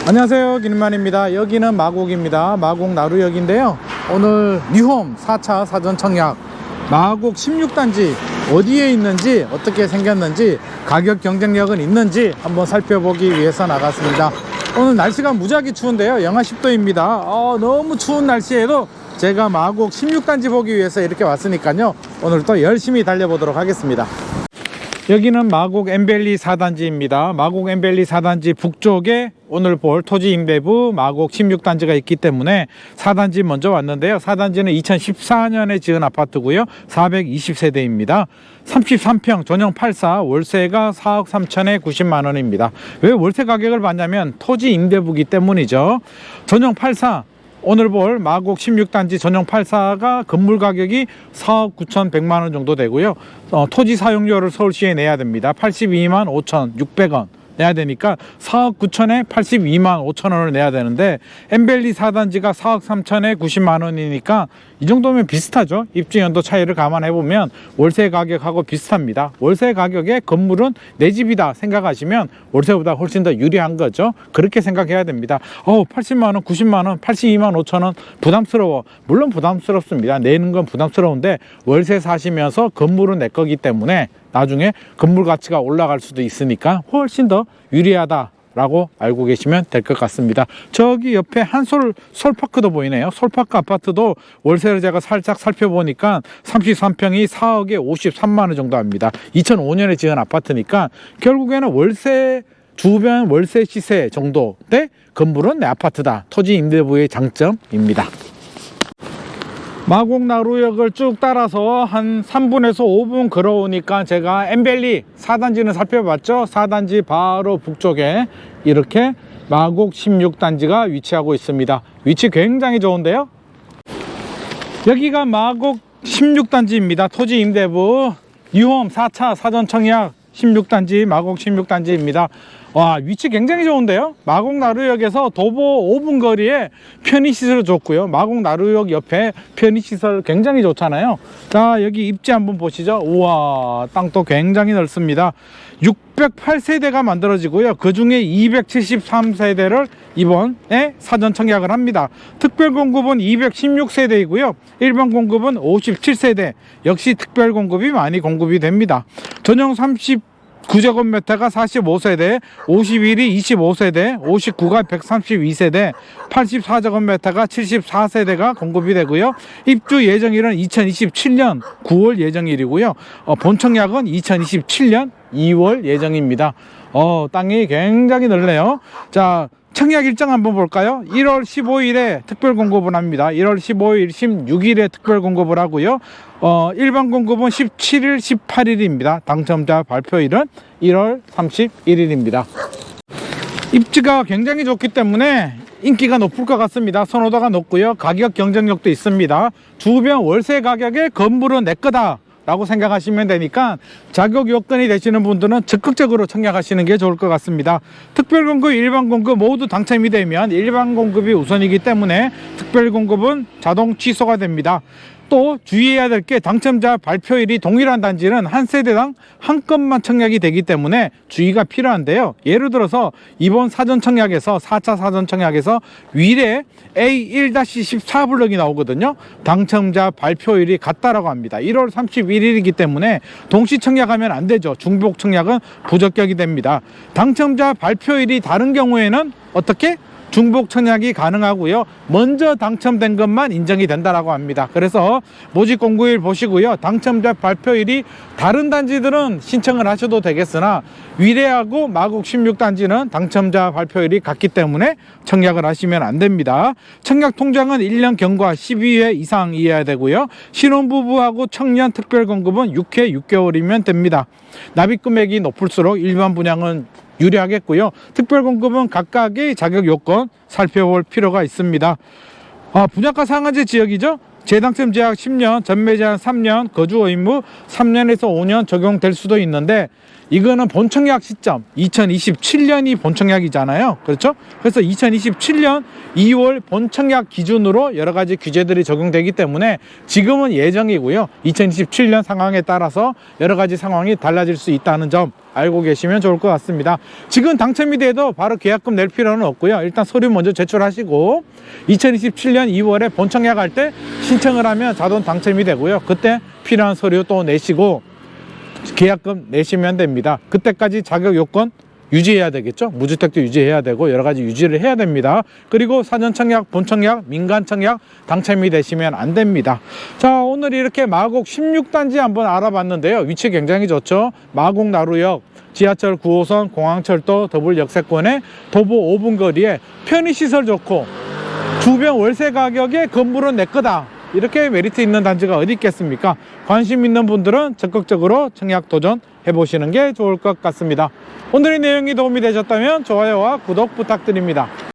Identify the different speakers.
Speaker 1: 안녕하세요, 김만입니다. 여기는 마곡입니다. 마곡 나루역인데요, 오늘 뉴홈 4차 사전 청약 마곡 16단지 어디에 있는지, 어떻게 생겼는지, 가격 경쟁력은 있는지 한번 살펴보기 위해서 나갔습니다. 오늘 날씨가 무지하게 추운데요, 영하 10도입니다 너무 추운 날씨에도 제가 마곡 16단지 보기 위해서 이렇게 왔으니까요, 오늘 또 열심히 달려보도록 하겠습니다. 여기는 마곡 엠밸리 4단지입니다. 마곡 엠밸리 4단지 북쪽에 오늘 볼 토지 임대부 마곡 16단지가 있기 때문에 4단지 먼저 왔는데요. 4단지는 2014년에 지은 아파트고요. 420세대입니다. 33평 전용 84, 월세가 4억 3천에 90만 원입니다. 왜 월세 가격을 받냐면 토지 임대부기 때문이죠. 전용 84, 오늘 볼 마곡 16단지 전용 84가 건물 가격이 4억 9,100만 원 정도 되고요. 토지 사용료를 서울시에 내야 됩니다. 82만 5,600원 내야 되니까 4억 9천에 82만 5천 원을 내야 되는데, 엠밸리 4단지가 4억 3천에 90만 원이니까 이 정도면 비슷하죠. 입주연도 차이를 감안해 보면 월세 가격하고 비슷합니다. 월세 가격에 건물은 내 집이다 생각하시면 월세보다 훨씬 더 유리한 거죠. 그렇게 생각해야 됩니다. 80만 원, 90만 원, 82만 5천 원 부담스러워. 물론 부담스럽습니다. 내는 건 부담스러운데 월세 사시면서 건물은 내 거기 때문에 나중에 건물 가치가 올라갈 수도 있으니까 훨씬 더 유리하다 라고 알고 계시면 될 것 같습니다. 저기 옆에 한솔 솔파크도 보이네요. 솔파크 아파트도 월세를 제가 살짝 살펴보니까 33평이 4억에 53만 원 정도 합니다. 2005년에 지은 아파트니까 결국에는 월세, 주변 월세 시세 정도 대 건물은 내 아파트다. 토지 임대부의 장점입니다. 마곡 나루역을 쭉 따라서 한 3분에서 5분 걸어오니까 제가 엠밸리 4단지는 살펴봤죠. 4단지 바로 북쪽에 이렇게 마곡 16단지가 위치하고 있습니다. 위치 굉장히 좋은데요, 여기가 마곡 16단지입니다. 토지 임대부 뉴홈 4차 사전 청약 16단지 마곡 16단지입니다. 와, 위치 굉장히 좋은데요. 마곡 나루역에서 도보 5분 거리에 편의시설 좋고요. 마곡 나루역 옆에 편의시설 굉장히 좋잖아요. 자, 여기 입지 한번 보시죠. 우와, 땅도 굉장히 넓습니다. 608세대가 만들어지고요. 그 중에 273세대를 이번에 사전 청약을 합니다. 특별 공급은 216세대이고요. 일반 공급은 57세대. 역시 특별 공급이 많이 공급이 됩니다. 전용 39제곱미터가 45세대, 51이 25세대, 59가 132세대, 84제곱미터가 74세대가 공급이 되고요. 입주 예정일은 2027년 9월 예정일이고요. 본청약은 2027년 2월 예정입니다. 땅이 굉장히 넓네요. 자, 청약 일정 한번 볼까요? 1월 15일에 특별 공급을 합니다. 1월 15일, 16일에 특별 공급을 하고요. 일반 공급은 17일, 18일입니다. 당첨자 발표일은 1월 31일입니다. 입지가 굉장히 좋기 때문에 인기가 높을 것 같습니다. 선호도가 높고요. 가격 경쟁력도 있습니다. 주변 월세 가격에 건물은 내 거다 라고 생각하시면 되니까 자격 요건이 되시는 분들은 적극적으로 청약하시는 게 좋을 것 같습니다. 특별공급, 일반공급 모두 당첨이 되면 일반공급이 우선이기 때문에 특별공급은 자동 취소가 됩니다. 또 주의해야 될 게, 당첨자 발표일이 동일한 단지는 한 세대당 한 건만 청약이 되기 때문에 주의가 필요한데요. 예를 들어서 이번 사전 청약에서 4차 사전 청약에서 위례 A1-14블럭이 나오거든요. 당첨자 발표일이 같다라고 합니다. 1월 31일이기 때문에 동시 청약하면 안 되죠. 중복 청약은 부적격이 됩니다. 당첨자 발표일이 다른 경우에는 어떻게? 중복 청약이 가능하고요. 먼저 당첨된 것만 인정이 된다라고 합니다. 그래서 모집 공고일 보시고요. 당첨자 발표일이 다른 단지들은 신청을 하셔도 되겠으나 위례하고 마곡 16단지는 당첨자 발표일이 같기 때문에 청약을 하시면 안 됩니다. 청약 통장은 1년 경과 12회 이상이어야 되고요. 신혼부부하고 청년 특별공급은 6회 6개월이면 됩니다. 납입 금액이 높을수록 일반 분양은 유리하겠고요. 특별공급은 각각의 자격 요건 살펴볼 필요가 있습니다. 분양가 상한제 지역이죠. 재당첨 제약 10년, 전매 제한 3년, 거주 의무 3년에서 5년 적용될 수도 있는데, 이거는 본청약 시점 2027년이 본청약이잖아요. 그렇죠? 그래서 2027년 2월 본청약 기준으로 여러 가지 규제들이 적용되기 때문에 지금은 예정이고요. 2027년 상황에 따라서 여러 가지 상황이 달라질 수 있다는 점 알고 계시면 좋을 것 같습니다. 지금 당첨이 돼도 바로 계약금 낼 필요는 없고요. 일단 서류 먼저 제출하시고 2027년 2월에 본청약 할 때 신청을 하면 자동 당첨이 되고요. 그때 필요한 서류 또 내시고 계약금 내시면 됩니다. 그때까지 자격 요건 유지해야 되겠죠. 무주택도 유지해야 되고 여러 가지 유지를 해야 됩니다. 그리고 사전청약, 본청약, 민간청약 당첨이 되시면 안 됩니다. 자, 오늘 이렇게 마곡 16단지 한번 알아봤는데요. 위치 굉장히 좋죠. 마곡 나루역, 지하철 9호선, 공항철도, 더블 역세권에 도보 5분 거리에 편의시설 좋고 주변 월세 가격에 건물은 내 거다. 이렇게 메리트 있는 단지가 어디 있겠습니까? 관심 있는 분들은 적극적으로 청약 도전 해보시는 게 좋을 것 같습니다. 오늘의 내용이 도움이 되셨다면 좋아요와 구독 부탁드립니다.